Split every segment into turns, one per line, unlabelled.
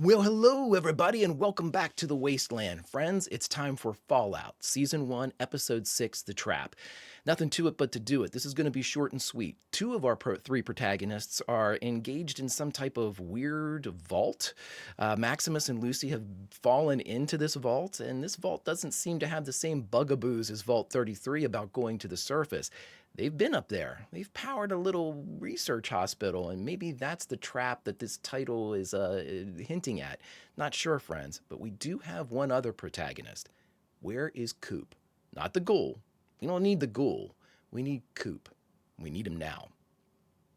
Well, hello, everybody, and welcome back to the Wasteland. Friends, it's time for Fallout, Season 1, Episode 6, The Trap. Nothing to it but to do it. This is going to be short and sweet. Two of our three protagonists are engaged in some type of weird vault. Maximus and Lucy have fallen into this vault, and this vault doesn't seem to have the same bugaboos as Vault 33 about going to the surface. They've been up there. They've powered a little research hospital, and maybe that's the trap that this title is hinting at. Not sure, friends, but we do have one other protagonist. Where is Coop? Not the ghoul. We don't need the ghoul. We need Coop. We need him now.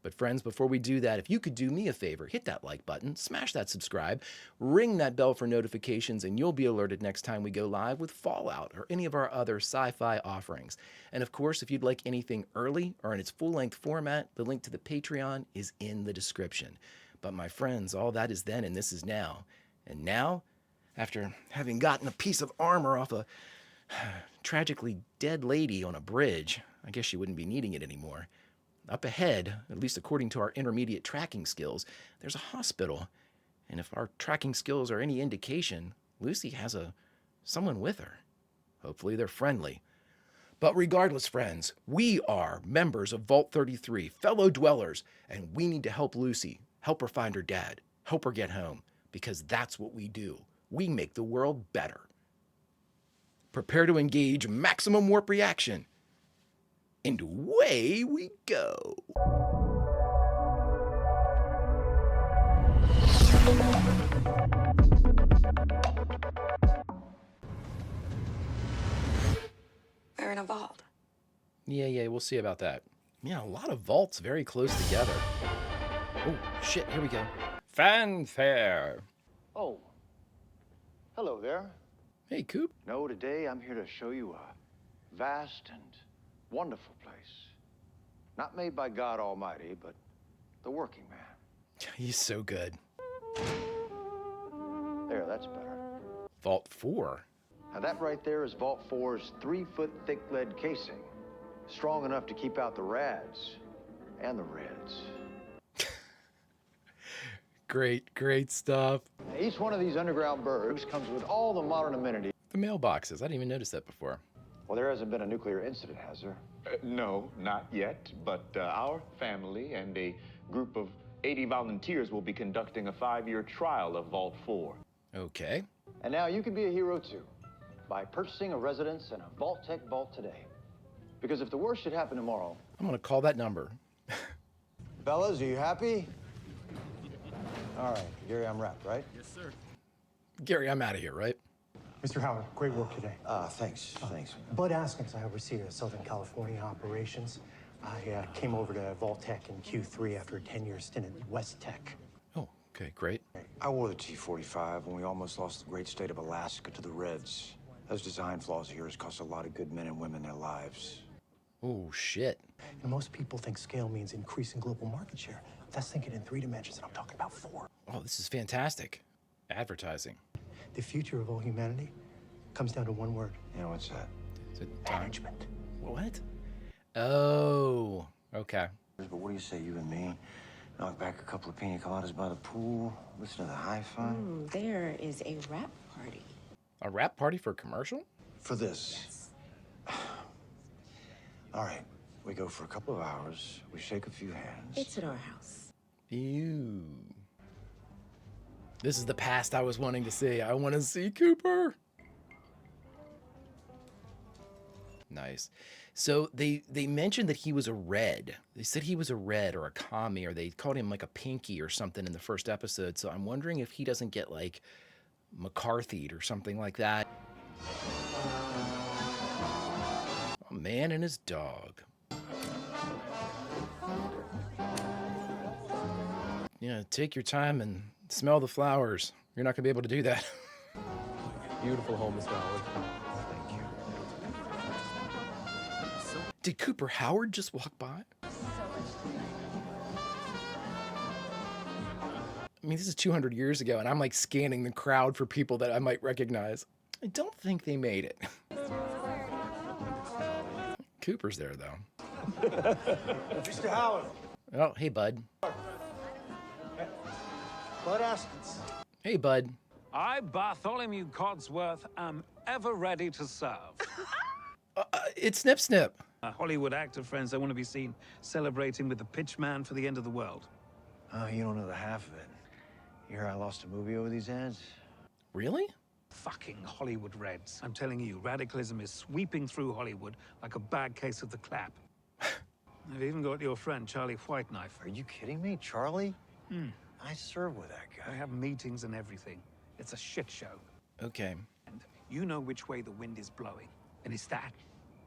But friends, before we do that, if you could do me a favor, hit that like button, smash that subscribe, ring that bell for notifications, and you'll be alerted next time we go live with Fallout or any of our other sci-fi offerings. And of course, if you'd like anything early or in its full-length format, the link to the Patreon is in the description. But my friends, all that is then and this is now. And now, after having gotten a piece of armor off a tragically dead lady on a bridge, I guess she wouldn't be needing it anymore. Up ahead, at least according to our intermediate tracking skills, there's a hospital. And if our tracking skills are any indication, Lucy has someone with her. Hopefully they're friendly. But regardless, friends, we are members of Vault 33, fellow dwellers, and we need to help Lucy, help her find her dad, help her get home, because that's what we do. We make the world better. Prepare to engage maximum warp reaction. And away we go.
We're in a vault.
Yeah, we'll see about that. Yeah, a lot of vaults very close together. Oh, shit, here we go. Fanfare.
Oh, hello there.
Hey, Coop.
No, today I'm here to show you a vast and wonderful place. Not made by God Almighty, but the working man.
He's so good.
There, that's better.
Vault 4.
Now that right there is Vault 4's 3-foot thick lead casing. Strong enough to keep out the rads and the reds.
Great stuff.
Each one of these underground bergs comes with all the modern amenities.
The mailboxes. I didn't even notice that before.
Well, there hasn't been a nuclear incident, has there?
No, not yet, but our family and a group of 80 volunteers will be conducting a 5-year trial of Vault 4.
Okay.
And now you can be a hero too, by purchasing a residence in a Vault Tech vault today. Because if the worst should happen tomorrow...
I'm gonna call that number.
Fellas, are you happy? All right, Gary, I'm wrapped, right?
Yes, sir.
Gary, I'm out of here, right?
Mr. Howard, great work today.
Thanks.
Bud Askins, I oversee Southern California operations. I came over to Vault Tech in Q3 after a 10-year stint at West Tech.
Oh, okay, great.
I wore the T-45 when we almost lost the great state of Alaska to the Reds. Those design flaws of yours cost a lot of good men and women their lives.
Oh, shit.
And most people think scale means increasing global market share. That's thinking in 3 dimensions, and I'm talking about 4.
Oh, this is fantastic. Advertising.
The future of all humanity comes down to one word.
You know, what's that?
Is it time?
Management.
What? Oh, okay.
But what do you say, you and me? Knock back a couple of pina coladas by the pool, listen to the hi-fi?
There is a rap party.
A rap party for a commercial?
For this. All right, we go for a couple of hours, we shake a few hands.
It's at our house.
Ew. This is the past I was wanting to see. I want to see Cooper. Nice. So they mentioned that he was a red. They said he was a red or a commie, or they called him like a pinky or something in the first episode. So I'm wondering if he doesn't get like McCarthy'd or something like that. A man and his dog. Take your time and smell the flowers. You're not gonna be able to do that.
Beautiful home, Mr. Howard.
Thank you.
Did Cooper Howard just walk by? I mean, this is 200 years ago, and I'm like scanning the crowd for people that I might recognize. I don't think they made it. Cooper's there, though.
Mr. Howard.
Oh, hey, bud.
Bud Askins.
Hey, bud.
I, Bartholomew Codsworth, am ever ready to serve.
It's Snip Snip.
Hollywood actor friends, I want to be seen celebrating with the pitch man for the end of the world.
Oh, you don't know the half of it. You hear I lost a movie over these ads?
Really?
Fucking Hollywood Reds. I'm telling you, radicalism is sweeping through Hollywood like a bad case of the clap. I've even got your friend, Charlie Whiteknife.
Are you kidding me, Charlie? I served with that
I
guy.
have meetings and everything. It's a shit show.
Okay.
And you know which way the wind is blowing. And it's that.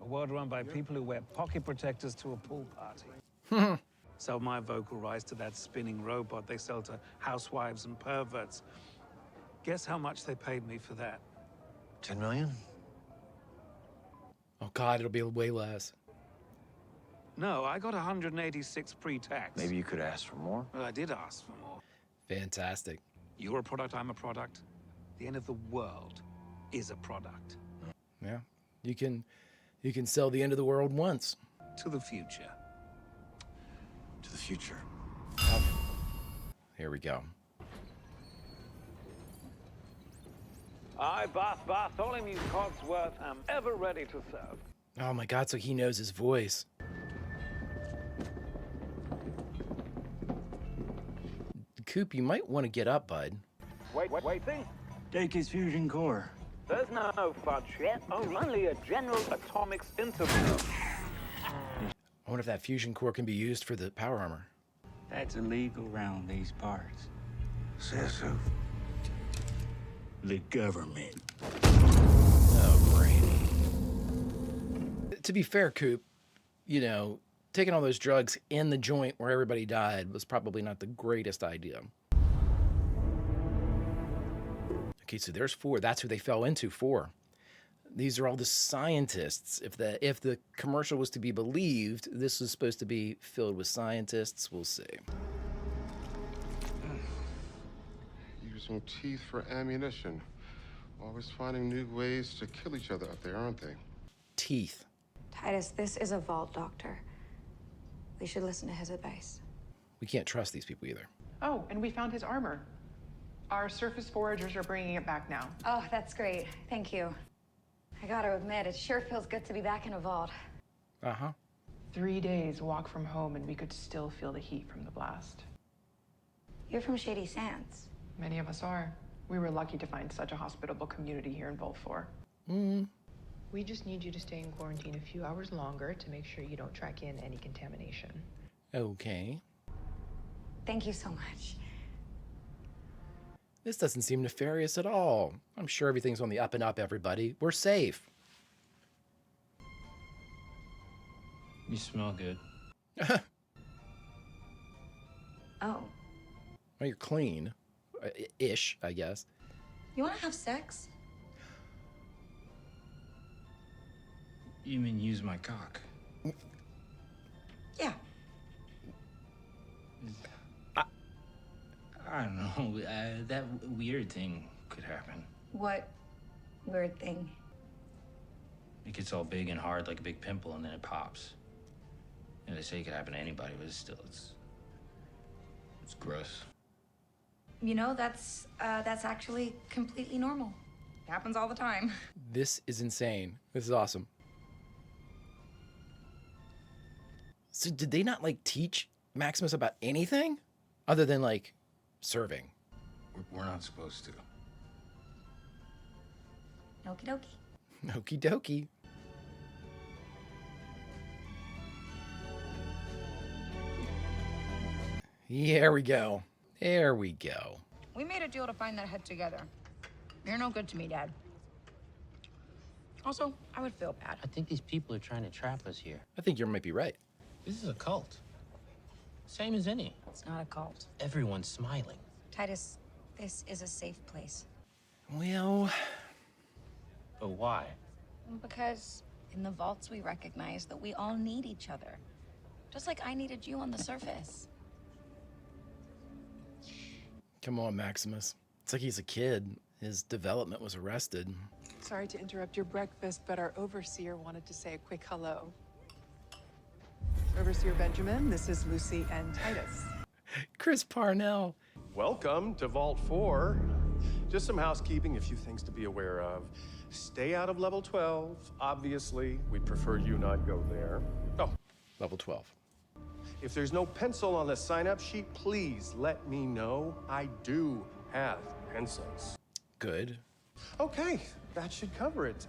A world run by people who wear pocket protectors to a pool party. Sell my vocal rights to that spinning robot they sell to housewives and perverts. Guess how much they paid me for that?
10 million?
Oh, God, it'll be way less.
No, I got 186 pre-tax.
Maybe you could ask for more.
Well, I did ask for more.
Fantastic.
You're a product, I'm a product. The end of the world is a product.
Yeah. You can sell the end of the world once.
To the future.
To the future.
Here we go.
I, Bartholomew Codsworth, am ever ready to serve.
Oh my God, so he knows his voice. Coop, you might want to get up, bud.
Waiting?
Take his fusion core.
There's no fudge yet, only a general atomics interval.
I wonder if that fusion core can be used for the power armor.
That's illegal around these parts.
Says who?
The government.
Oh, Brady. To be fair, Coop, you know, taking all those drugs in the joint where everybody died was probably not the greatest idea. Okay, so there's 4. That's who they fell into, 4. These are all the scientists. If the commercial was to be believed, this is supposed to be filled with scientists. We'll see.
Using teeth for ammunition. Always finding new ways to kill each other up there, aren't they?
Teeth.
Titus, this is a vault doctor. We should listen to his advice.
We can't trust these people either.
Oh, and we found his armor. Our surface foragers are bringing it back now.
Oh, that's great. Thank you. I gotta admit, it sure feels good to be back in a vault.
Uh-huh.
3 days walk from home and we could still feel the heat from the blast.
You're from Shady Sands.
Many of us are. We were lucky to find such a hospitable community here in Vault 4.
We just need you to stay in quarantine a few hours longer to make sure you don't track in any contamination.
Okay.
Thank you so much.
This doesn't seem nefarious at all. I'm sure everything's on the up and up, everybody. We're safe.
You smell good.
Oh,
Well, you're clean. Ish, I guess.
you wanna have sex?
You mean use my cock?
Yeah.
I don't know. That weird thing could happen.
What weird thing?
It gets all big and hard like a big pimple, and then it pops. And they say it could happen to anybody, but it's gross.
You know, that's actually completely normal. It happens all the time.
This is insane. This is awesome. So did they not, like, teach Maximus about anything? Other than, like, serving?
We're not supposed to.
Okie dokie.
Okie dokie. There we go. There we go.
We made a deal to find that head together. You're no good to me, Dad. Also, I would feel bad.
I think these people are trying to trap us here.
I think you might be right.
This is a cult. Same as any.
It's not a cult.
Everyone's smiling.
Titus, this is a safe place.
Well...
But why?
Because in the vaults we recognize that we all need each other. Just like I needed you on the surface.
Come on, Maximus. It's like he's a kid. His development was arrested.
Sorry to interrupt your breakfast, but our overseer wanted to say a quick hello. Overseer Benjamin, this is Lucy and Titus.
Chris Parnell.
Welcome to Vault 4. just some housekeeping, a few things to be aware of. Stay out of level 12. Obviously, we'd prefer you not go there. Oh,
Level 12.
if there's no pencil on the sign-up sheet, please let me know. I do have pencils.
Good.
Okay, that should cover it.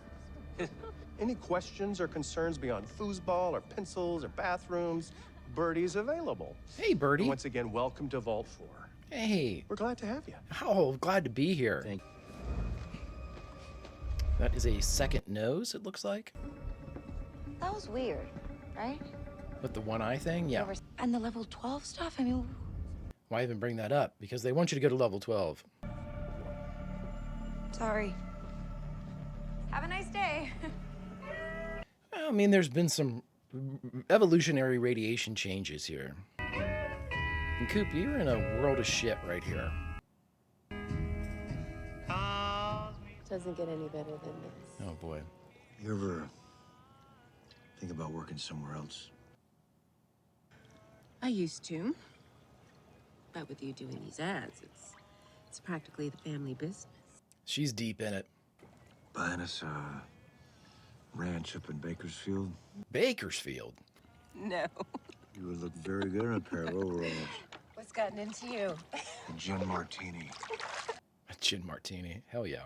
Any questions or concerns beyond foosball or pencils or bathrooms? Birdie's available.
Hey, Birdie.
And once again, welcome to Vault 4.
Hey.
We're glad to have you.
Oh, glad to be here.
Thank
That is a second nose, it looks like.
That was weird, right?
With the one eye thing? Yeah.
And the level 12 stuff? I mean,
Why even bring that up? Because they want you to go to level 12.
sorry. Have a nice day.
I mean, there's been some evolutionary radiation changes here. And Coop, you're in a world of shit right here.
Doesn't get any better than this.
Oh, boy.
You ever think about working somewhere else?
I used to. But with you doing these ads, it's practically the family business.
She's deep in it.
Buying us a ranch up in Bakersfield?
Bakersfield?
No.
You would look very good in a pair of overalls.
What's gotten into you?
A gin martini.
A gin martini. Hell yeah.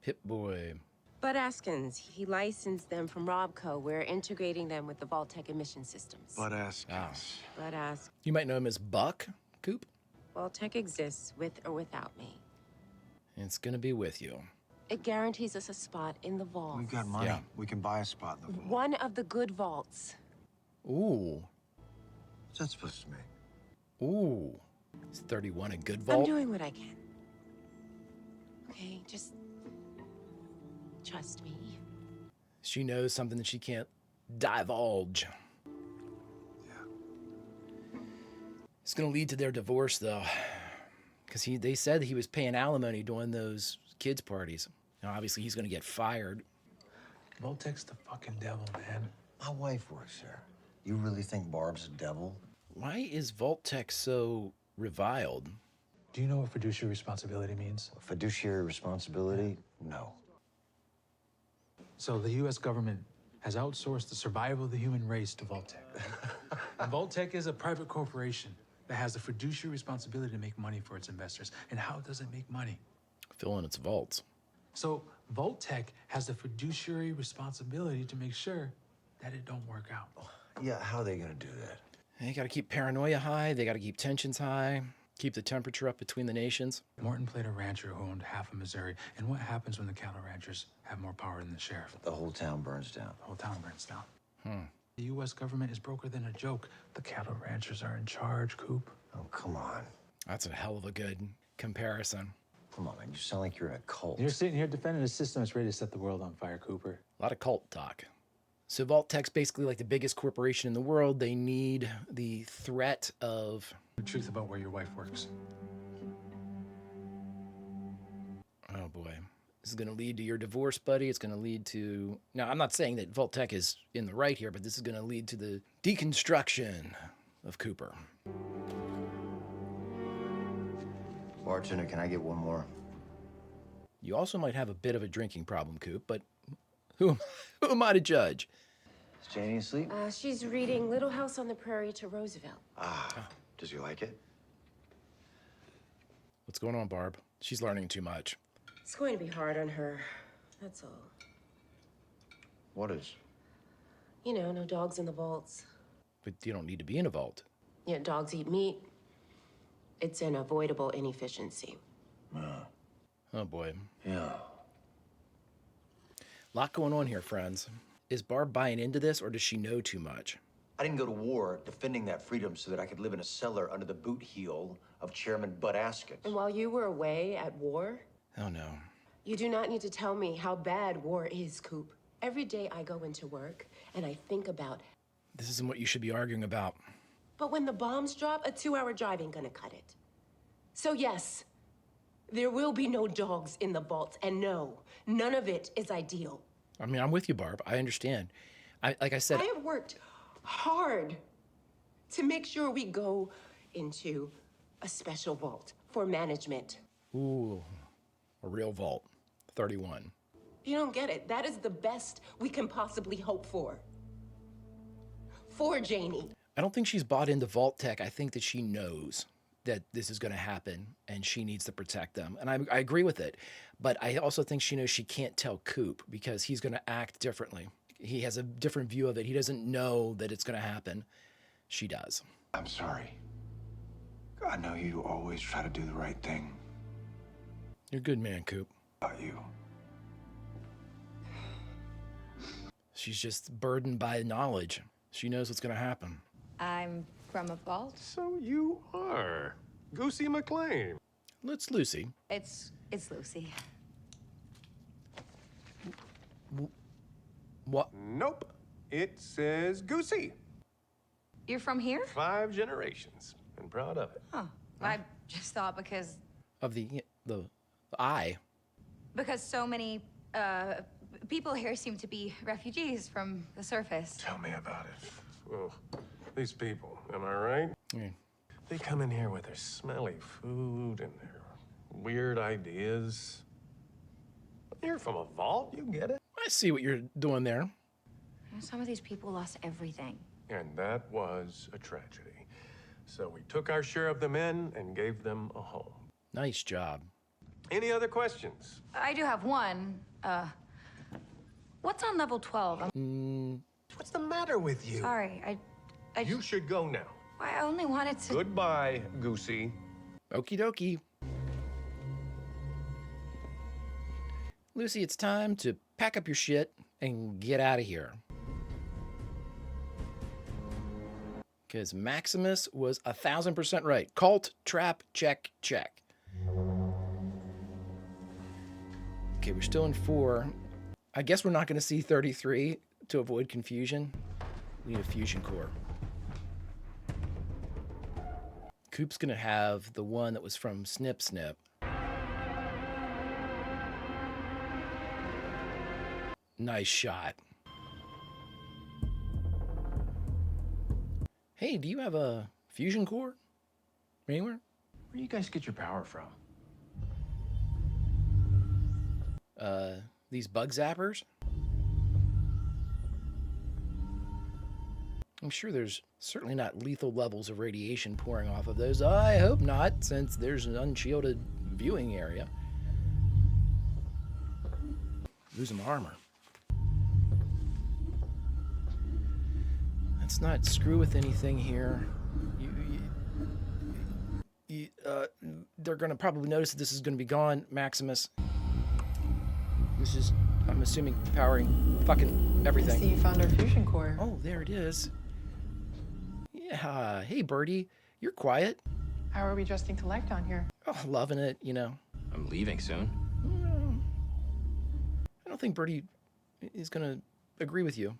Hip boy.
Bud Askins, he licensed them from Robco. We're integrating them with the Vault-Tec emission systems.
Bud Askins.
Bud Askins.
You might know him as Buck, Coop.
Vault-Tec exists with or without me.
It's gonna be with you.
It guarantees us a spot in the vault.
We've got money.
Yeah.
We can buy a spot in the vault.
One of the good vaults.
Ooh.
What's that supposed to mean?
Ooh. Is 31 a good
I'm
vault?
doing what I can. Okay, just trust me.
She knows something that she can't divulge.
Yeah.
It's gonna lead to their divorce, though. Because they said he was paying alimony during those kids' parties. Now, obviously, he's gonna get fired.
Vault-Tec's the fucking devil, man.
My wife works there. You really think Barb's a devil?
Why is Vault-Tec so reviled?
Do you know what fiduciary responsibility means?
Fiduciary responsibility? No.
So the U.S. government has outsourced the survival of the human race to Vault-Tec. And Vault-Tec is a private corporation that has the fiduciary responsibility to make money for its investors. And how does it make money?
Filling its vaults.
So Vault-Tec has the fiduciary responsibility to make sure that it don't work out.
Yeah, how are they gonna do that?
They gotta keep paranoia high, they gotta keep tensions high, keep the temperature up between the nations.
Morton played a rancher who owned half of Missouri. And what happens when the cattle ranchers have more power than the sheriff?
The whole town burns down.
The whole town burns down. The U.S. government is broker than a joke. The cattle ranchers are in charge, Coop.
Oh, come on.
That's a hell of a good comparison.
Come on, man. You sound like you're in a cult.
You're sitting here defending a system that's ready to set the world on fire, Cooper.
A lot of cult talk. So Vault-Tec's basically like the biggest corporation in the world. They need the threat of...
The truth about where your wife works.
Oh boy. This is going to lead to your divorce, buddy. It's going to lead to... Now, I'm not saying that Vault-Tec is in the right here, but this is going to lead to the deconstruction of Cooper.
Bartender, can I get one more?
You also might have a bit of a drinking problem, Coop, but who am I to judge?
Is Janie asleep?
She's reading Little House on the Prairie to Roosevelt.
Does he like it?
What's going on, Barb? She's learning too much.
It's going to be hard on her. That's all.
What is?
You know, no dogs in the vaults.
But you don't need to be in a vault.
Yeah, dogs eat meat. It's an avoidable inefficiency.
Oh boy.
Yeah.
Lot going on here, friends. Is Barb buying into this, or does she know too much?
I didn't go to war defending that freedom so that I could live in a cellar under the boot heel of Chairman Bud Askins.
And while you were away at war,
Oh no.
you do not need to tell me how bad war is, Coop. Every day I go into work and I think about,
This isn't what you should be arguing about.
but when the bombs drop, a 2-hour drive ain't gonna cut it. So yes, there will be no dogs in the vaults, and no, none of it is ideal.
I mean, I'm with you, Barb. I understand. Like I said,
I have worked hard to make sure we go into a special vault for management.
Ooh, a real vault. 31.
You don't get it. That is the best we can possibly hope for. For Janie.
I don't think she's bought into Vault Tech. I think that she knows that this is going to happen and she needs to protect them. And I agree with it. But I also think she knows she can't tell Coop because he's going to act differently. He has a different view of it. He doesn't know that it's going to happen. She does.
I'm sorry. I know you always try to do the right thing.
You're a good man, Coop.
About you.
She's just burdened by knowledge. She knows what's going to happen.
I'm from a vault.
So you are Goosey McLean.
It's Lucy.
It's Lucy.
What?
Nope. It says Goosey.
You're from here?
5 generations. And proud of it.
Oh, I just thought because
Of the eye.
because so many people here seem to be refugees from the surface.
Tell me about it. Oh, these people, am I right?
Yeah.
They come in here with their smelly food and their weird ideas. You're from a vault, you get it.
I see what you're doing there.
Some of these people lost everything.
And that was a tragedy. So we took our share of them in and gave them a home.
Nice job.
Any other questions?
I do have one. What's on level 12?
What's the matter with you?
Sorry, I
You should go now.
I only wanted to.
Goodbye, Goosey.
Okie dokie. Lucy, it's time to pack up your shit and get out of here. Because Maximus was 1,000% right. Cult, trap, check, check. Okay, we're still in 4. I guess we're not going to see 33 to avoid confusion. We need a fusion core. Coop's going to have the one that was from Snip Snip. Nice shot. Hey, do you have a fusion core anywhere?
Where do you guys get your power from?
These bug zappers? I'm sure there's certainly not lethal levels of radiation pouring off of those. I hope not, since there's an unshielded viewing area. Losing my armor. Let's not screw with anything here. They're going to probably notice that this is going to be gone, Maximus. This is, I'm assuming, powering fucking everything.
I see you found our fusion core.
Oh, there it is. Yeah. Hey, Birdie. You're quiet.
How are we adjusting to life down here?
Oh, loving it, you know.
I'm leaving soon.
I don't think Birdie is going to agree with you.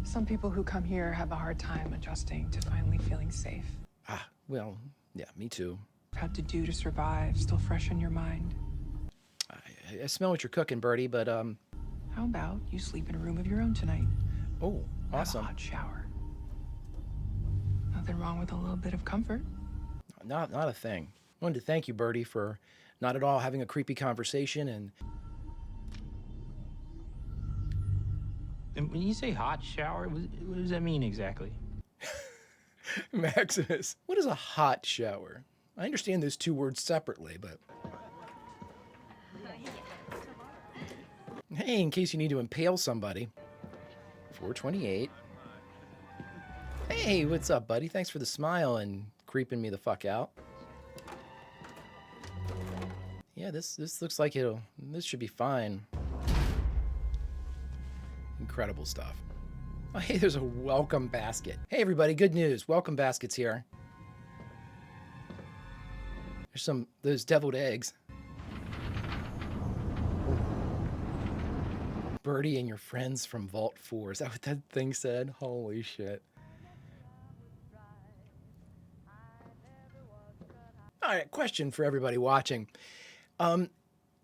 Some people who come here have a hard time adjusting to finally feeling safe.
Ah, well, yeah, me too.
Had to do to survive, still fresh in your mind.
I smell what you're cooking, Birdie, but,
How about you sleep in a room of your own tonight?
Oh, awesome.
Have a hot shower. Nothing wrong with a little bit of comfort.
Not a thing. I wanted to thank you, Birdie, for not at all having a creepy conversation and...
And when you say hot shower, what does that mean exactly?
Maximus, what is a hot shower? I understand those two words separately, but... Hey, in case you need to impale somebody. 428. Hey, what's up, buddy? Thanks for the smile and creeping me the fuck out. Yeah, this looks like this should be fine. Incredible stuff. Oh, hey, there's a welcome basket. Hey, everybody, good news. Welcome baskets here. There's those deviled eggs. Birdie and your friends from Vault 4. Is that what that thing said? Holy shit. All right, question for everybody watching.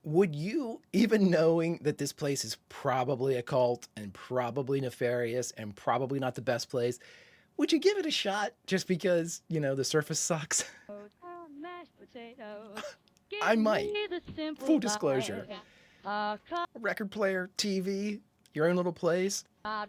Would you, even knowing that this place is probably a cult and probably nefarious and probably not the best place, Would you give it a shot just because, you know, the surface sucks? I might. Full disclosure. Record player, TV, your own little place. I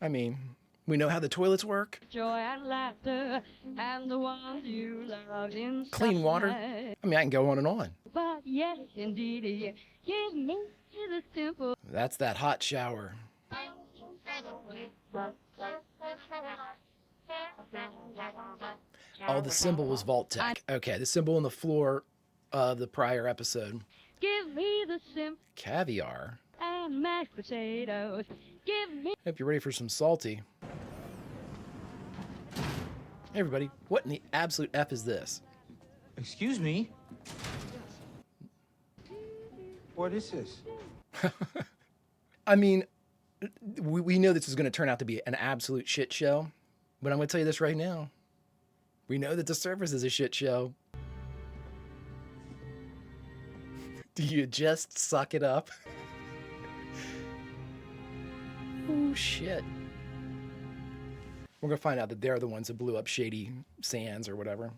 mean, we know how the toilets work. Joy and laughter and the ones you love inside. Clean water. I mean, I can go on and on. But yes, indeed, give me the simple. That's that hot shower. Oh, the symbol was Vault Tech. Okay, the symbol on the floor of the prior episode. Give me the caviar. And mashed potatoes. Give me. Hope you're ready for some salty. Hey everybody, what in the absolute F is this?
Excuse me?
What is this?
I mean, we know this is going to turn out to be an absolute shit show, but I'm going to tell you this right now. We know that the surface is a shit show. Do you just suck it up? Oh, shit. We're going to find out that they're the ones that blew up Shady Sands or whatever.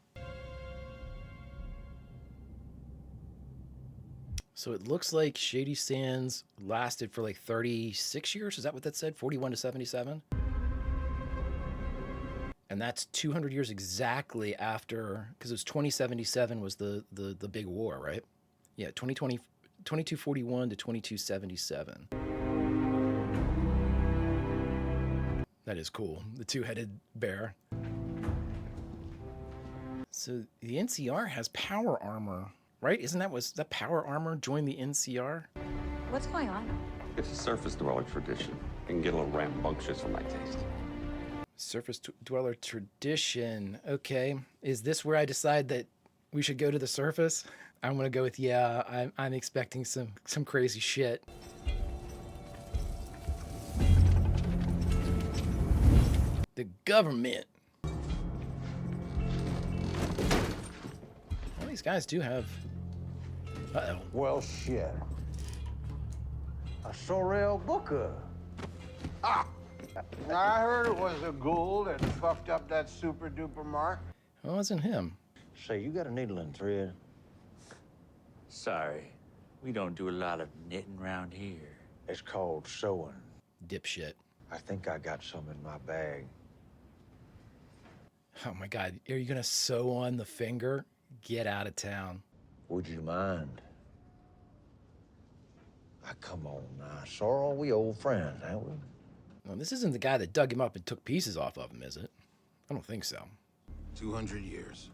So it looks like Shady Sands lasted for like 36 years. Is that what that said? 41 to 77? And that's 200 years exactly after, because it was 2077 was the big war, right? Yeah, 2241 to 2277. That is cool. The two-headed bear. So the NCR has power armor, right? Isn't that was that power armor joined the NCR?
What's going on?
It's a surface dweller tradition. It can get a little rambunctious for my taste.
Surface dweller tradition. Okay. Is this where I decide that we should go to the surface? I'm gonna go with yeah. I'm expecting some crazy shit. The government. Well, these guys do have. Uh-oh.
Well, shit. A Sorrel Booker. Ah! I heard it was a ghoul that fucked up that super duper mark.
Well, it wasn't him.
Say, you got a needle and thread?
Sorry, we don't do a lot of knitting around here.
It's called sewing.
Dipshit.
I think I got some in my bag.
Oh my God, are you gonna sew on the finger? Get out of town.
Would you mind? Ah, come on now, Sorrel, we old friends, ain't we?
Well, this isn't the guy that dug him up and took pieces off of him, is it? I don't think so.
200 years.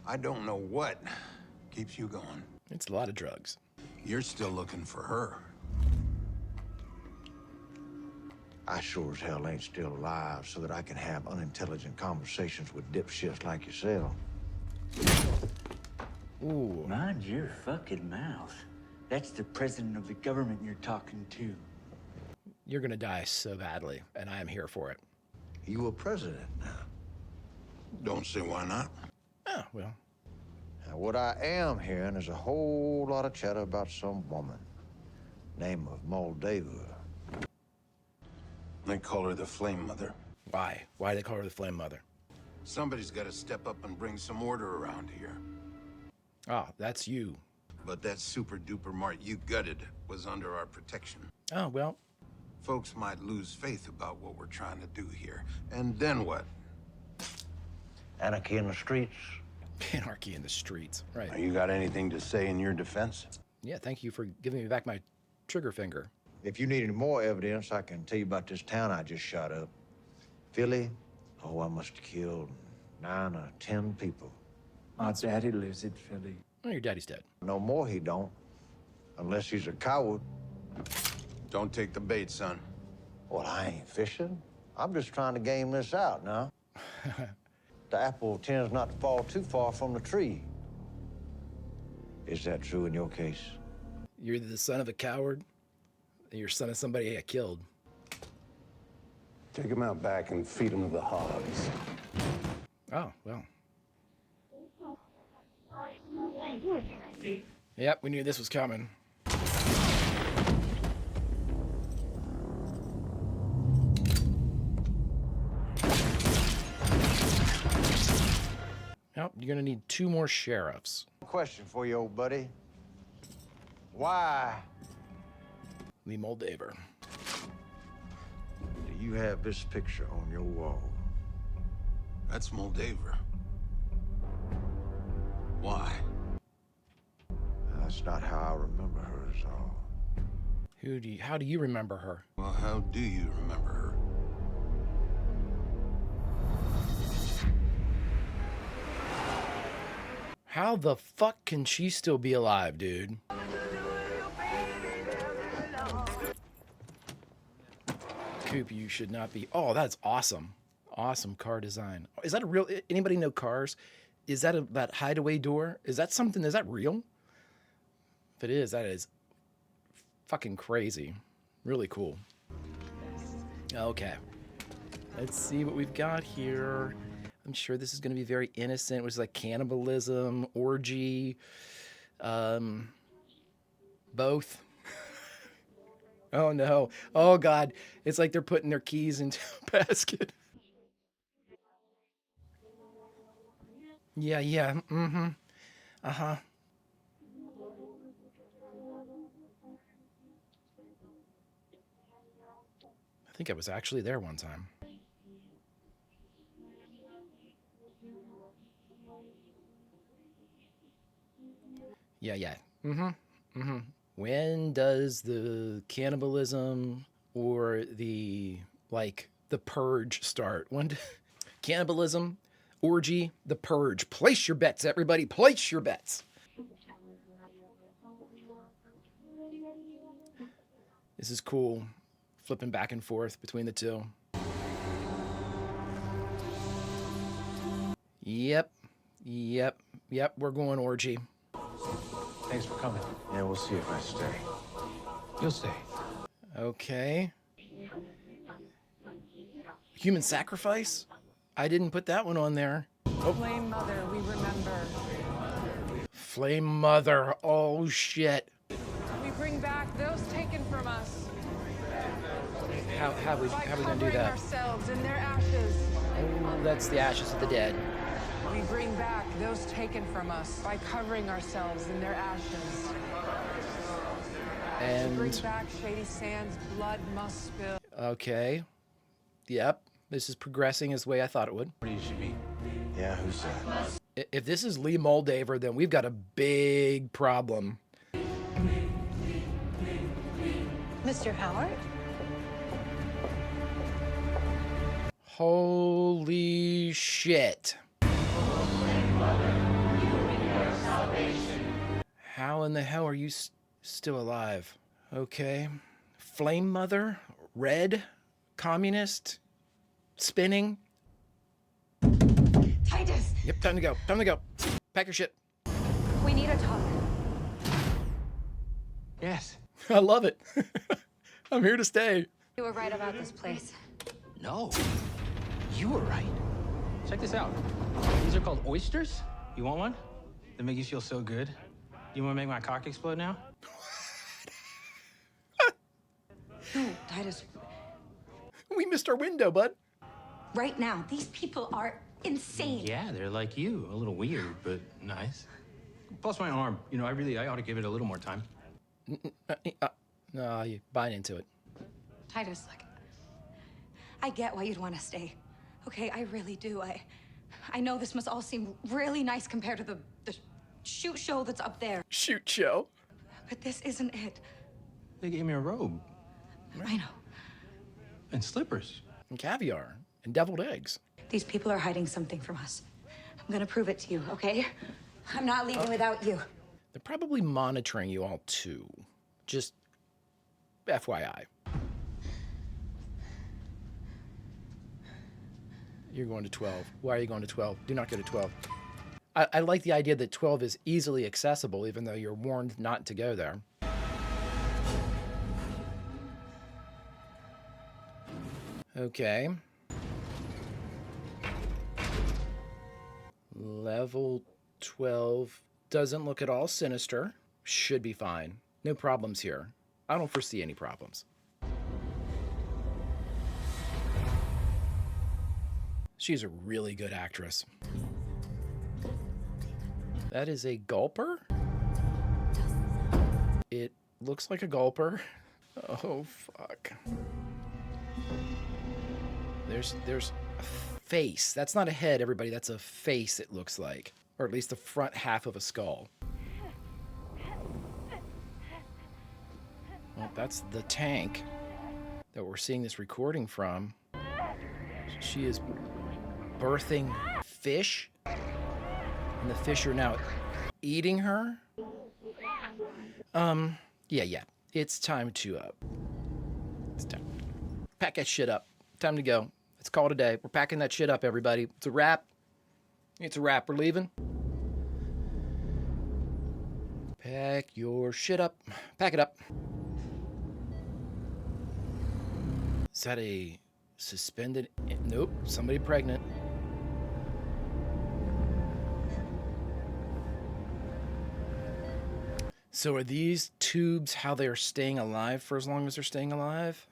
I don't know what keeps you going.
It's a lot of drugs.
You're still looking for her.
I sure as hell ain't still alive so that I can have unintelligent conversations with dipshits like yourself.
Ooh.
Mind your fucking mouth. That's the president of the government you're talking to.
You're gonna die so badly, and I am here for it.
You a president now?
Don't say why not.
Oh, well.
Now, what I am hearing is a whole lot of chatter about some woman. Name of Moldava.
They call her the Flame Mother.
Why? Why do they call her the Flame Mother?
Somebody's got to step up and bring some order around here.
Oh, that's you.
But that super duper mart you gutted was under our protection.
Oh, well.
Folks might lose faith about what we're trying to do here. And then what?
Anarchy in the streets.
Anarchy in the streets, right.
You got anything to say in your defense?
Yeah, thank you for giving me back my trigger finger.
If you need any more evidence, I can tell you about this town I just shot up. Philly, oh, I must have killed 9 or 10 people.
My daddy lives in Philly.
Oh, your daddy's dead.
No more he don't. Unless he's a coward.
Don't take the bait, son.
Well, I ain't fishing. I'm just trying to game this out now. The apple tends not to fall too far from the tree. Is that true in your case?
You're the son of a coward, and you're son of somebody I killed.
Take him out back and feed him to the hogs.
Oh, well. Yep, we knew this was coming. Nope, you're gonna need 2 more sheriffs.
Question for you, old buddy. Why
Lee Moldaver.
do you have this picture on your wall?
That's Moldaver. Why?
That's not how I remember her, is all.
How do you remember her?
Well, how do you remember her?
How the fuck can she still be alive, dude? Coop, you should not be. Oh, that's awesome. Awesome car design. Is that a real, anybody know cars? Is that that hideaway door? Is that something, is that real? If it is, that is fucking crazy. Really cool. Okay. Let's see what we've got here. I'm sure this is going to be very innocent. It was like cannibalism, orgy, both. Oh no. Oh God. It's like they're putting their keys into a basket. Yeah, yeah. Mm-hmm. Uh-huh. I think I was actually there one time. Yeah, yeah. Mm-hmm. Mm-hmm. When does the cannibalism or the, like, the purge start? When cannibalism, orgy, the purge. Place your bets, everybody. Place your bets. This is cool. Flipping back and forth between the two. Yep. Yep. Yep. We're going orgy.
Thanks for coming.
Yeah, we'll see if I stay.
You'll stay.
Okay. Human sacrifice? I didn't put that one on there. Oh.
Flame Mother, we remember.
Flame Mother. Oh, shit.
We bring back those taken from us.
How we gonna do that?
Ourselves in their ashes.
Oh, that's the ashes of the dead.
We bring back those taken from us by covering ourselves in their ashes.
And
to bring back Shady Sands, blood must spill.
Okay. Yep. This is progressing as the way I thought it would.
Where you should be. Yeah, who's that?
If this is Lee Moldaver, then we've got a big problem.
Mr. Howard?
Holy shit. How in the hell are you still alive? Okay. Flame Mother? Red? Communist? Spinning?
Titus!
Yep, time to go. Time to go. Pack your shit.
We need a talk.
Yes.
I love it. I'm here to stay.
You were right about this place.
No. You were right. Check this out. These are called oysters. You want one? They make you feel so good. You want to make my cock explode now?
No, Titus.
We missed our window, bud.
Right now, these people are insane.
Yeah, they're like you. A little weird, but nice. Plus my arm. You know, I ought to give it a little more time.
No, you buying into it.
Titus, look. I get why you'd want to stay. Okay, I really do. I know this must all seem really nice compared to the shoot show that's up there.
Shoot show?
But this isn't it.
They gave me a robe.
I know.
And slippers.
And caviar. And deviled eggs.
These people are hiding something from us. I'm gonna prove it to you, okay? I'm not leaving without you.
They're probably monitoring you all too. Just FYI. You're going to 12. Why are you going to 12? Do not go to 12. I like the idea that 12 is easily accessible, even though you're warned not to go there. Okay. Level 12 doesn't look at all sinister. Should be fine. No problems here. I don't foresee any problems. She's a really good actress. That is a gulper? It looks like a gulper. Oh, fuck. There's a face. That's not a head, everybody. That's a face, it looks like. Or at least the front half of a skull. Well, that's the tank that we're seeing this recording from. She is birthing fish. And the fish are now eating her. Yeah. It's time to, it's time. Pack that shit up. Time to go. Let's call it a day. We're packing that shit up, everybody. It's a wrap. It's a wrap. We're leaving. Pack your shit up. Pack it up. Is that a suspended? Nope. Somebody pregnant. So are these tubes how they're staying alive for as long as they're staying alive?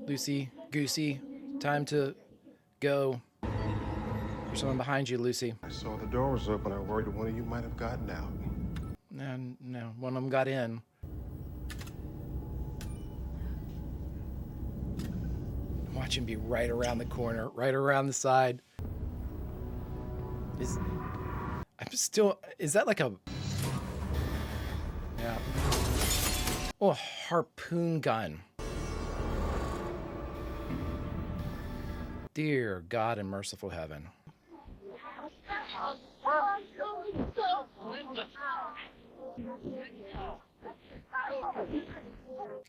Lucy, Goosey, time to go. There's someone behind you, Lucy.
I saw the door was open. I worried that one of you might have gotten out.
No, one of them got in. Watch him be right around the corner, right around the side. Is that like a... Yeah. Oh, a harpoon gun. Dear God in merciful heaven.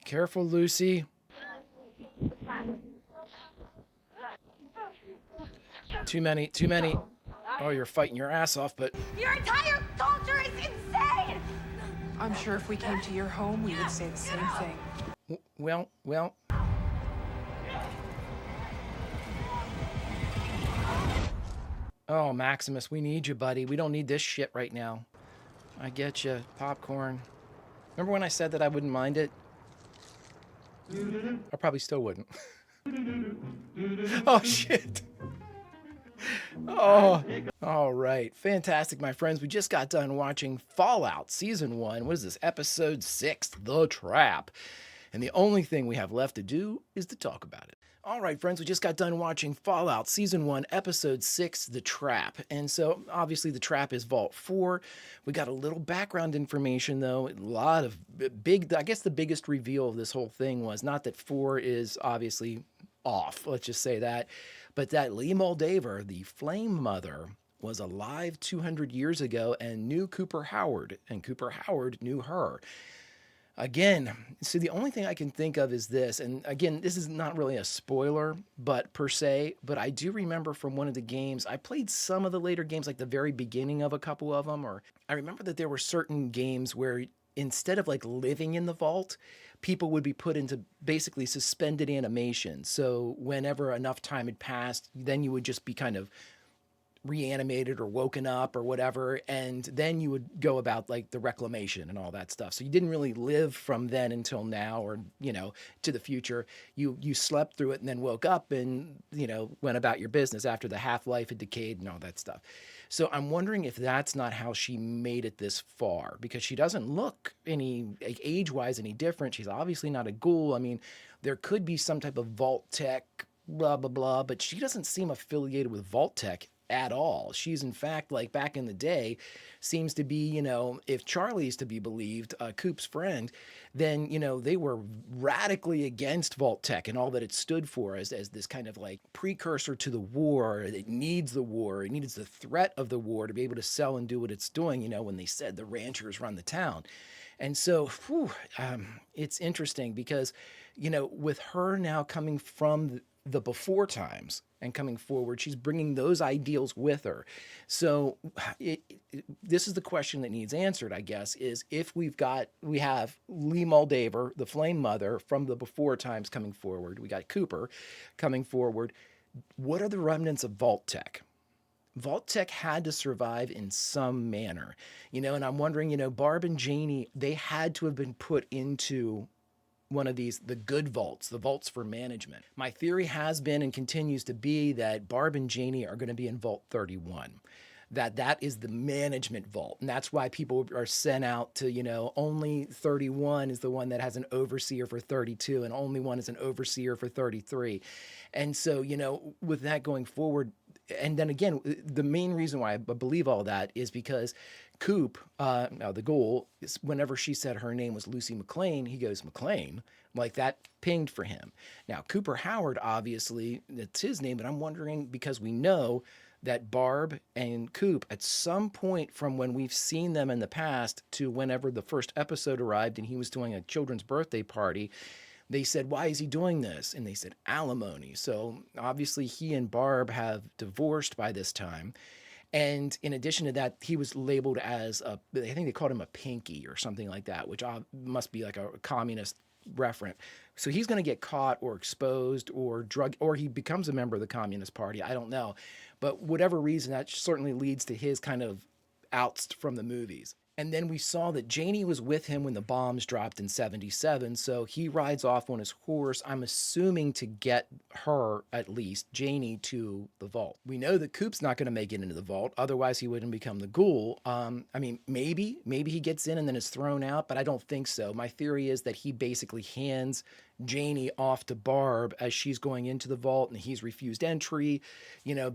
Careful, Lucy. Too many. Oh, you're fighting your ass off, but...
Your entire culture is insane!
I'm sure if we came to your home, we would say the same thing.
Well. Oh, Maximus, we need you, buddy. We don't need this shit right now. I get you. Popcorn. Remember when I said that I wouldn't mind it? I probably still wouldn't. Oh, shit. Oh, all right. Fantastic, my friends. We just got done watching Fallout Season 1. What is this? Episode 6, The Trap. And the only thing we have left to do is to talk about it. All right, friends, we just got done watching Fallout Season 1, Episode 6, The Trap. And so, obviously, The Trap is Vault 4. We got a little background information, though. A lot of big... I guess the biggest reveal of this whole thing was not that 4 is obviously off, let's just say that, but that Lee Moldaver, the Flame Mother, was alive 200 years ago and knew Cooper Howard, and Cooper Howard knew her. Again, so the only thing I can think of is this, and again, this is not really a spoiler, but per se, but I do remember from one of the games, I played some of the later games, like the very beginning of a couple of them, or I remember that there were certain games where instead of like living in the vault, people would be put into basically suspended animation. So whenever enough time had passed, then you would just be kind of reanimated or woken up or whatever, and then you would go about like the reclamation and all that stuff. So you didn't really live from then until now, or to the future. You slept through it and then woke up and went about your business after the half-life had decayed and all that stuff. So I'm wondering if that's not how she made it this far, because she doesn't look any age-wise any different. She's obviously not a ghoul. I mean, there could be some type of vault tech, blah blah blah, but she doesn't seem affiliated with vault tech at all. She's in fact, like back in the day, seems to be, if Charlie's to be believed, Coop's friend, then, they were radically against Vault Tech and all that it stood for as this kind of like precursor to the war. It needs the war. It needs the threat of the war to be able to sell and do what it's doing, when they said the ranchers run the town. And so, it's interesting because, with her now coming from the before times and coming forward, she's bringing those ideals with her. So this is the question that needs answered, I guess, is if we have Lee Moldaver, the Flame Mother, from the before times coming forward. We got Cooper coming forward. What are the remnants of Vault Tech? Vault Tech had to survive in some manner, and I'm wondering, Barb and Janie, they had to have been put into one of these, the good vaults, the vaults for management. My theory has been and continues to be that Barb and Janie are going to be in Vault 31. That is the management vault. And that's why people are sent out to, only 31 is the one that has an overseer for 32, and only one is an overseer for 33. And so, with that going forward, and then again, the main reason why I believe all that is because Coop, now the goal, is whenever she said her name was Lucy McLean, he goes, McLean? Like that pinged for him. Now, Cooper Howard, obviously, that's his name, but I'm wondering because we know that Barb and Coop, at some point from when we've seen them in the past to whenever the first episode arrived and he was doing a children's birthday party, they said, why is he doing this? And they said, alimony. So obviously he and Barb have divorced by this time. And in addition to that, he was labeled as I think they called him a pinky or something like that, which must be like a communist referent. So he's going to get caught or exposed or drug, or he becomes a member of the Communist Party. I don't know. But whatever reason, that certainly leads to his kind of oust from the movies. And then we saw that Janie was with him when the bombs dropped in 77. So he rides off on his horse, I'm assuming to get her, at least, Janie, to the vault. We know that Coop's not going to make it into the vault. Otherwise, he wouldn't become the ghoul. Maybe he gets in and then is thrown out, but I don't think so. My theory is that he basically hands Janie off to Barb as she's going into the vault, and he's refused entry,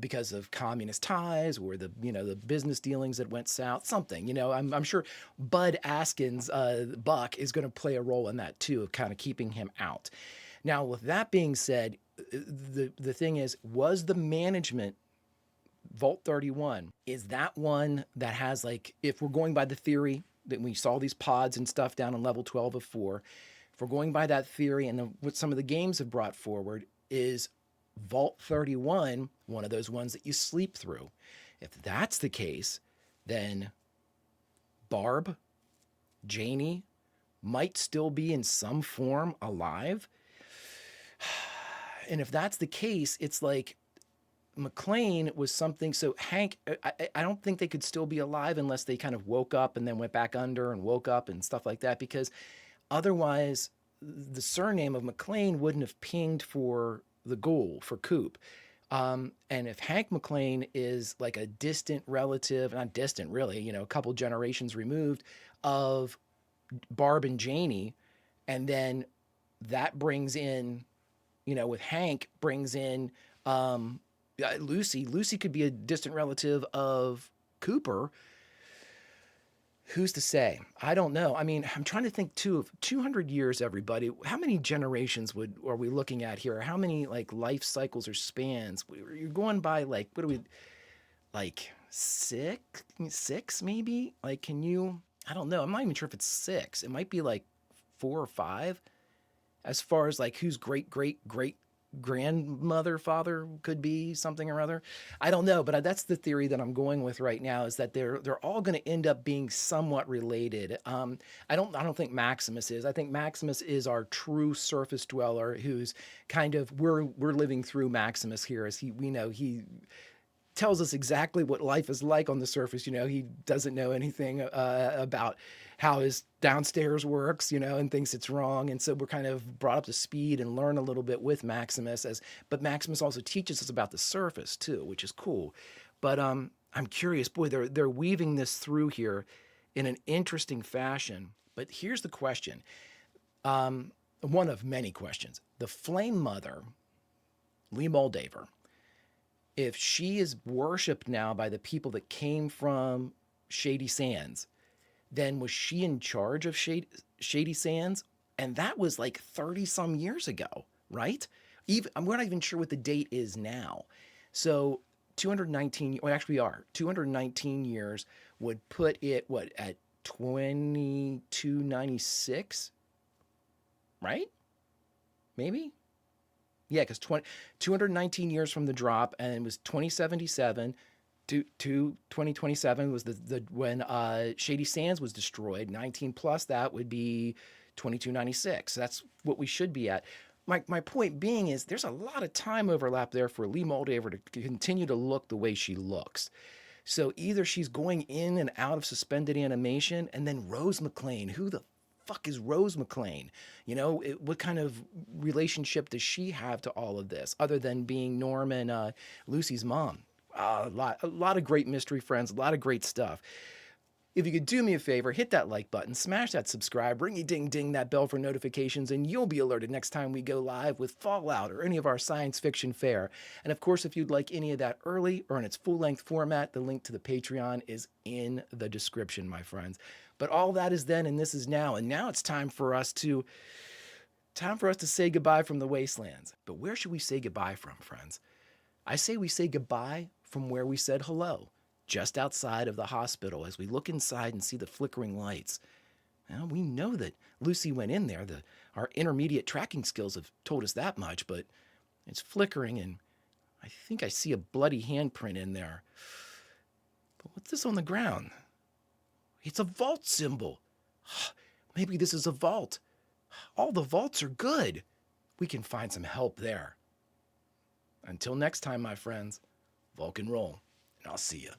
because of communist ties or the business dealings that went south, something, I'm sure Bud Askins, Buck, is going to play a role in that too, of kind of keeping him out. Now, with that being said, the thing is, was the management Vault 31, is that one that has, like, if we're going by the theory that we saw these pods and stuff down on level 12 of 4, if we're going by that theory and what some of the games have brought forward, is Vault 31 one of those ones that you sleep through? If that's the case, then Barb, Janie might still be in some form alive. And if that's the case, it's like McLean was something. So Hank, I don't think they could still be alive unless they kind of woke up and then went back under and woke up and stuff like that, because otherwise the surname of McLean wouldn't have pinged for the ghoul, for Coop. And if Hank McLean is like a distant relative, not distant really, a couple generations removed of Barb and Janie, and then that brings in, with Hank brings in Lucy. Lucy could be a distant relative of Cooper. Who's to say? I don't know. I mean, I'm trying to think too of 200 years, everybody. How many generations are we looking at here? How many like life cycles or spans? You're going by like, what are we, like six maybe? Like, can you, I don't know. I'm not even sure if it's 6. It might be like 4 or 5 as far as like whose great grandmother, father could be, something or other. I don't know, but that's the theory that I'm going with right now, is that they're all going to end up being somewhat related. I don't think Maximus is. I think Maximus is our true surface dweller, who's kind of, we're living through Maximus here, as he tells us exactly what life is like on the surface. He doesn't know anything about how his downstairs works, and thinks it's wrong. And so we're kind of brought up to speed and learn a little bit with Maximus, but Maximus also teaches us about the surface too, which is cool. But I'm curious, boy, they're weaving this through here in an interesting fashion. But here's the question, one of many questions. The Flame Mother, Lee Moldaver, if she is worshipped now by the people that came from Shady Sands, then was she in charge of Shady Sands? And that was like 30 some years ago, right? We're not even sure what the date is now. So 219, well, actually we are. 219 years would put it, at 2296, right? Maybe? Yeah, because 219 years from the drop, and it was 2077 to 2027 was the when Shady Sands was destroyed. 19 plus that would be 2296. So that's what we should be at. My point being is there's a lot of time overlap there for Lee Moldaver to continue to look the way she looks. So either she's going in and out of suspended animation, and then Rose McLean, who the fuck is Rose McClane? You know, what kind of relationship does she have to all of this, other than being Norm and Lucy's mom? A lot of great mystery, friends. A lot of great stuff. If you could do me a favor, hit that like button, smash that subscribe, ringy ding ding that bell for notifications, and you'll be alerted next time we go live with Fallout or any of our science fiction fare. And of course, if you'd like any of that early or in its full-length format, the link to the Patreon is in the description, my friends. But all that is then and this is now, and now it's time for us to say goodbye from the wastelands. But where should we say goodbye from, friends? I say we say goodbye from where we said hello, just outside of the hospital as we look inside and see the flickering lights. Now, we know that Lucy went in there. Our intermediate tracking skills have told us that much, but it's flickering, and I think I see a bloody handprint in there. But what's this on the ground? It's a vault symbol. Maybe this is a vault. All the vaults are good. We can find some help there. Until next time, my friends, Vulcan roll, and I'll see you.